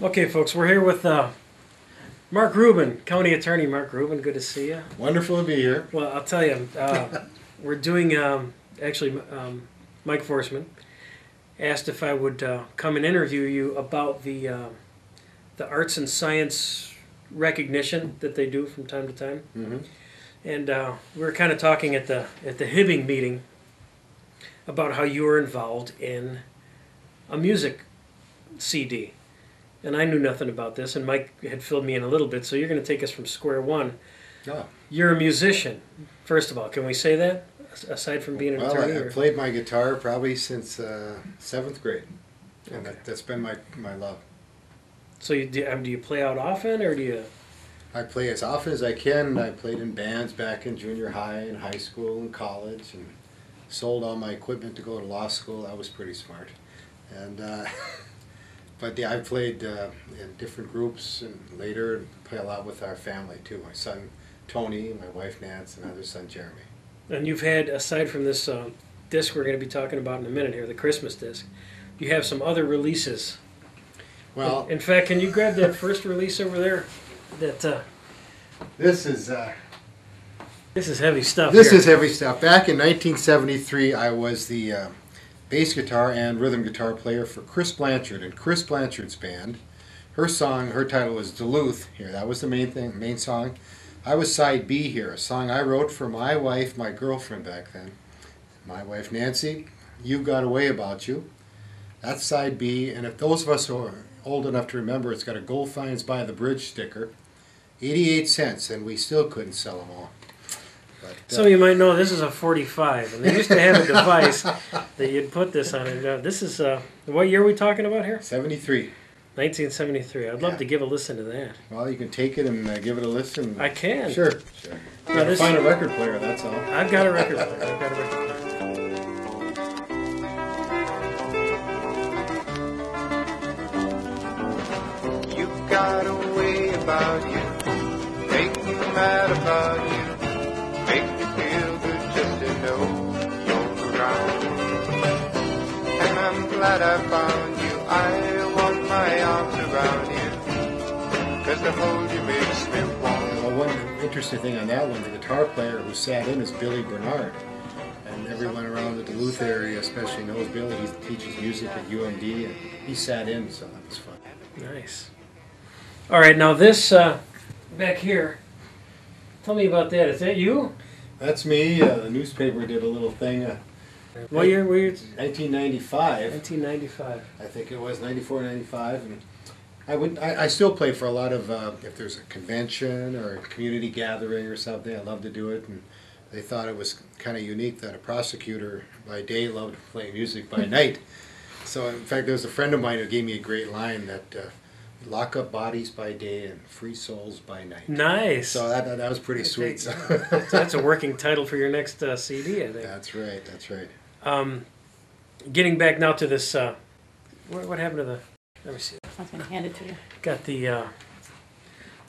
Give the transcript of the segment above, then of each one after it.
Okay, folks, we're here with Mark Rubin, County Attorney Mark Rubin. Good to see you. Wonderful to be here. Well, I'll tell you, we're doing, Mike Forsman asked if I would come and interview you about the arts and science recognition that they do from time to time. Mm-hmm. And we were kind of talking at the Hibbing meeting about how you were involved in a music CD. And I knew nothing about this, and Mike had filled me in a little bit, so you're going to take us from square one. Oh. You're a musician, first of all. Can we say that, aside from being an attorney? Well, I played my guitar probably since 7th grade, and Okay. that's been my love. So do you play out often, or do you... I play as often as I can. I played in bands back in junior high and high school and college, and sold all my equipment to go to law school. I was pretty smart. And but yeah, I played in different groups, and later play a lot with our family too. My son Tony, my wife Nance, and other son Jeremy. And you've had, aside from this disc we're going to be talking about in a minute here, the Christmas disc, you have some other releases. Well, in fact, can you grab that first release over there? That this is heavy stuff. This here. is heavy stuff. Back in 1973, I was the bass guitar and rhythm guitar player for Chris Blanchard and Chris Blanchard's band. Her title was Duluth here. That was the main song. I was side B here, a song I wrote for my wife, my girlfriend back then. My wife Nancy, You've Got a Way About You. That's side B, and if those of us who are old enough to remember, it's got a Gold Finds by the Bridge sticker. 88 cents, and we still couldn't sell them all. But, so you might know this is a 45, and they used to have a device that you'd put this on it. This is, what year are we talking about here? 73. 1973. I'd love to give a listen to that. Well, you can take it and give it a listen. I can. Sure. Now Find a record player, that's all. I've got a record player. You've got a way about you, make me mad about you, make me feel good just to know you're around. And I'm glad I found you, I want my arms around you, 'cause to hold you makes me warm. Well, one interesting thing on that one, the guitar player who sat in is Billy Bernard. And everyone around the Duluth area especially knows Billy. He teaches music at UMD, and he sat in, so that was fun. Nice. All right, now this back here, tell me about that. Is that you? That's me. The newspaper did a little thing. What year were you? 1995. 1995. I think it was 94, 95. And I still play for a lot of, if there's a convention or a community gathering or something, I love to do it. And they thought it was kind of unique that a prosecutor by day loved playing music by night. So in fact, there was a friend of mine who gave me a great line that lock up bodies by day and free souls by night. Nice. So that was pretty sweet. So. That's a working title for your next CD, I think. That's right. That's right. Getting back now to this, what happened to the? Let me see. I was going to hand it to you. Got the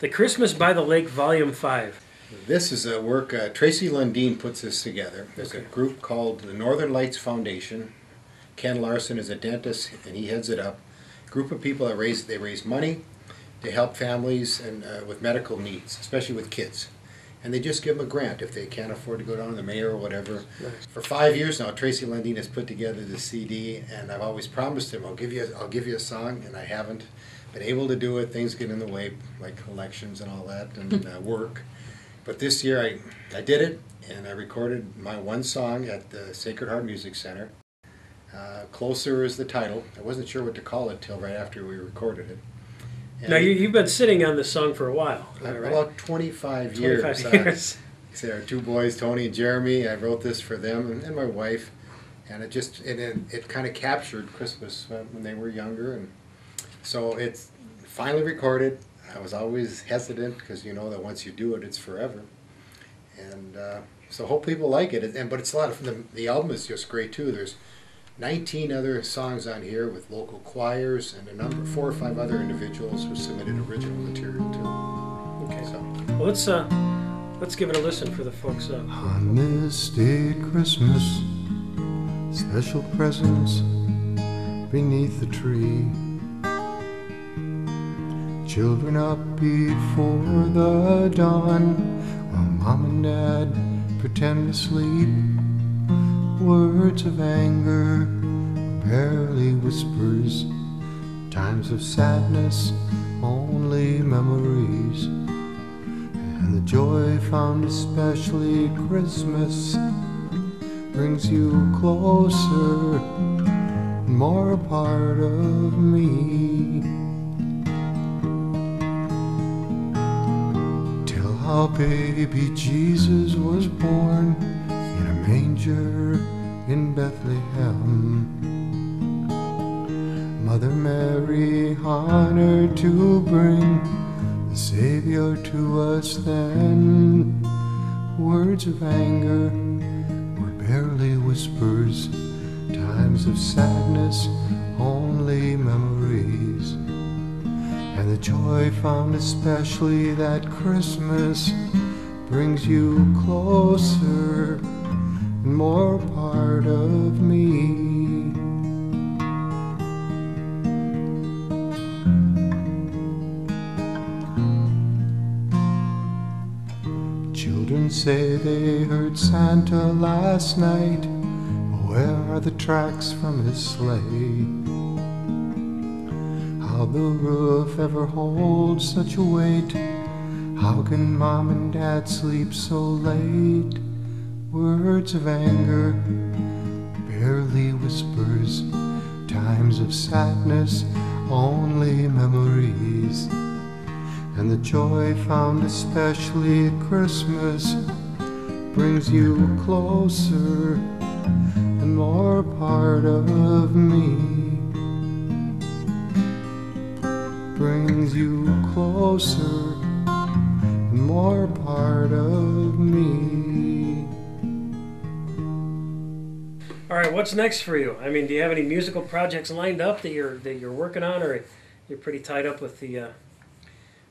Christmas by the Lake Volume 5. This is a work, Tracy Lundeen puts this together. There's a group called the Northern Lights Foundation. Ken Larson is a dentist, and he heads it up. Group of people that raise money to help families and with medical needs, especially with kids. And they just give them a grant if they can't afford to go down to the mayor or whatever. Nice. For 5 years now, Tracy Lundeen has put together the CD, and I've always promised him I'll give you a song, and I haven't been able to do it. Things get in the way, like elections and all that, and work. But this year I did it, and I recorded my one song at the Sacred Heart Music Center. Closer is the title. I wasn't sure what to call it till right after we recorded it. And now you've been sitting on this song for a while, right? About 25 years. 25 years. There are two boys, Tony and Jeremy. I wrote this for them and my wife, and it kind of captured Christmas when they were younger, and so it's finally recorded. I was always hesitant because you know that once you do it, it's forever. And so hope people like it. But it's a lot of the album is just great too. There's 19 other songs on here with local choirs and 4 or 5 other individuals who submitted original material too. Okay. So Well, let's give it a listen for the folks. On this day at Christmas, special presents beneath the tree. Children up before the dawn, while mom and dad pretend to sleep. Words of anger, barely whispers. Times of sadness, only memories. And the joy found especially Christmas brings you closer, more a part of me. Tell how baby Jesus was born in a manger in Bethlehem. Mother Mary honored to bring the Savior to us then. Words of anger were barely whispers. Times of sadness, only memories. And the joy found especially that Christmas brings you closer and more a part of me. Children say they heard Santa last night. Where are the tracks from his sleigh? How the roof ever holds such a weight? How can mom and dad sleep so late? Words of anger, barely whispers. Times of sadness, only memories. And the joy found especially at Christmas brings you closer and more a part of me. Brings you closer and more a part of me. All right, what's next for you? I mean, do you have any musical projects lined up that you're working on, or you're pretty tied up with the?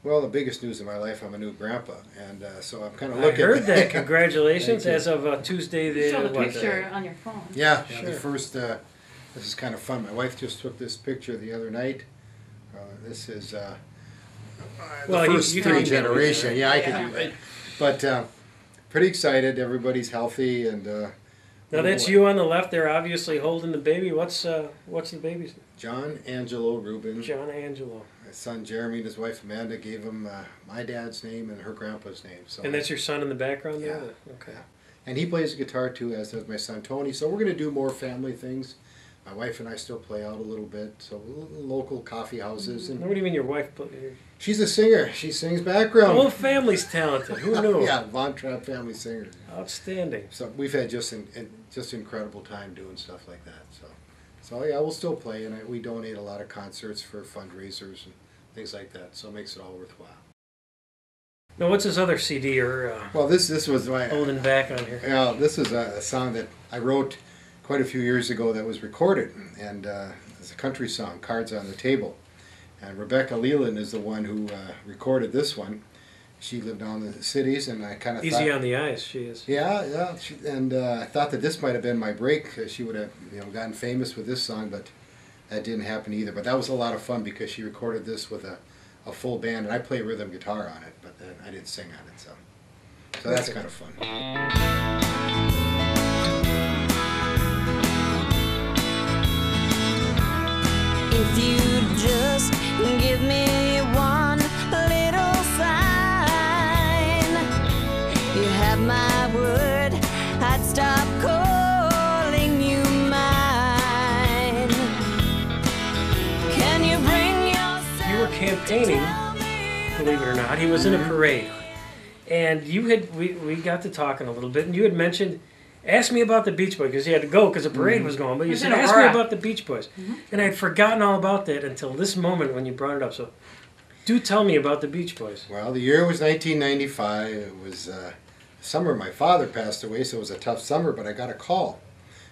Well, the biggest news in my life, I'm a new grandpa, and so I'm kind of I looking. heard that. Congratulations! Thank you. As of Tuesday, You show the what, picture on your phone. Yeah, Sure. the first. This is kind of fun. My wife just took this picture the other night. This is the Well, you- first you can three email me generation. that. Yeah, I Yeah. can do that. But pretty excited. Everybody's healthy, and Now that's you on the left there, obviously holding the baby. What's the baby's John Angelo Rubin. John Angelo? My son Jeremy and his wife Amanda gave him my dad's name and her grandpa's name. So And that's your son in the background there. Yeah. Okay. and he plays the guitar too, as does my son Tony. So we're going to do more family things. My wife and I still play out a little bit. So local coffee houses, Now, and what do you mean your wife? she's a singer. She sings The background. whole family's talented. Who knew? Yeah, Von Trapp family singer. Outstanding. So we've had just incredible time doing stuff like that. So yeah, we'll still play, and we donate a lot of concerts for fundraisers and things like that. So it makes it all worthwhile. Now, what's his other CD or Well, this was my holding back on here? yeah, this is a song that I wrote quite a few years ago that was recorded, and it's a country song, "Cards on the Table." And Rebecca Leland is the one who recorded this one. She lived down in the cities, and I kind of Easy on the eyes, she is. Yeah. And I thought that this might have been my break. She would have, gotten famous with this song, but that didn't happen either. But that was a lot of fun because she recorded this with a full band, and I play rhythm guitar on it, but then I didn't sing on it. So that's kind of fun. If you just give me one little sign, you have my word, I'd stop calling you mine. Can you bring yourself? You were campaigning, believe it or not. He was in a parade, and we got to talking a little bit, and you had mentioned. Ask me about the Beach Boys, because he had to go because the parade was going. But you It's said, in ask me Aurora. about the Beach Boys. And I had forgotten all about that until this moment when you brought it up. So do tell me about the Beach Boys. Well, the year was 1995. It was summer my father passed away, so it was a tough summer, but I got a call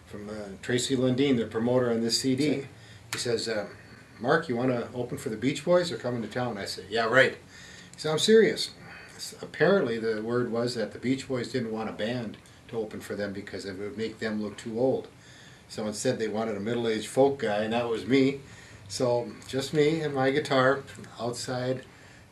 from Tracy Lundeen, the promoter on this CD. He says, Mark, you want to open for the Beach Boys? They're coming to town. I said, yeah, right. He said, I'm serious. Apparently the word was that the Beach Boys didn't want a band to open for them because it would make them look too old. So instead they wanted a middle-aged folk guy, and that was me. So just me and my guitar outside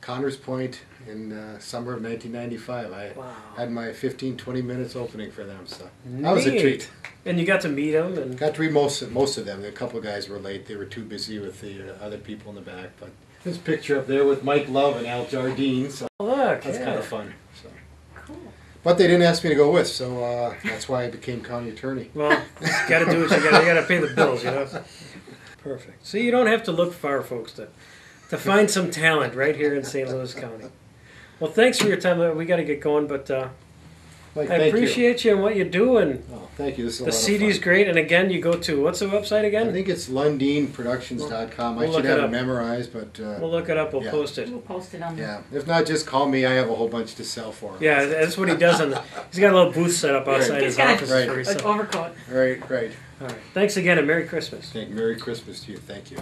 Connors Point in summer of 1995. I Wow. had my 15, 20 minutes opening for them, so that was a Neat. treat. And you got to meet him, and Got to read most of them. A couple of guys were late; they were too busy with the other people in the back. But this picture up there with Mike Love and Al Jardine, so look, that's yeah. kind of fun. So. Cool. But they didn't ask me to go with, so that's why I became county attorney. Well, you got to do what you got. You got to pay the bills, you know. Perfect. See, you don't have to look far, folks, to find some talent right here in St. Louis County. Well, thanks for your time. We got to get going, but Mike, I thank appreciate you and what you do. And you. Oh, thank you. This is a the lot of CD's fun. great. And again, you go to what's the website I again? think it's LundineProductions.com. We'll I look should it have it up. memorized, but We'll look it up. We'll Yeah. post it. We'll post it on the yeah. If not, just call me. I have a whole bunch to sell for. Yeah, that's what he does. He's got a little booth set up outside Right. his He's got office. Right. Where he an sells. overcoat. Right. All right. Thanks again, and Merry Christmas. Merry Christmas to you. Thank you.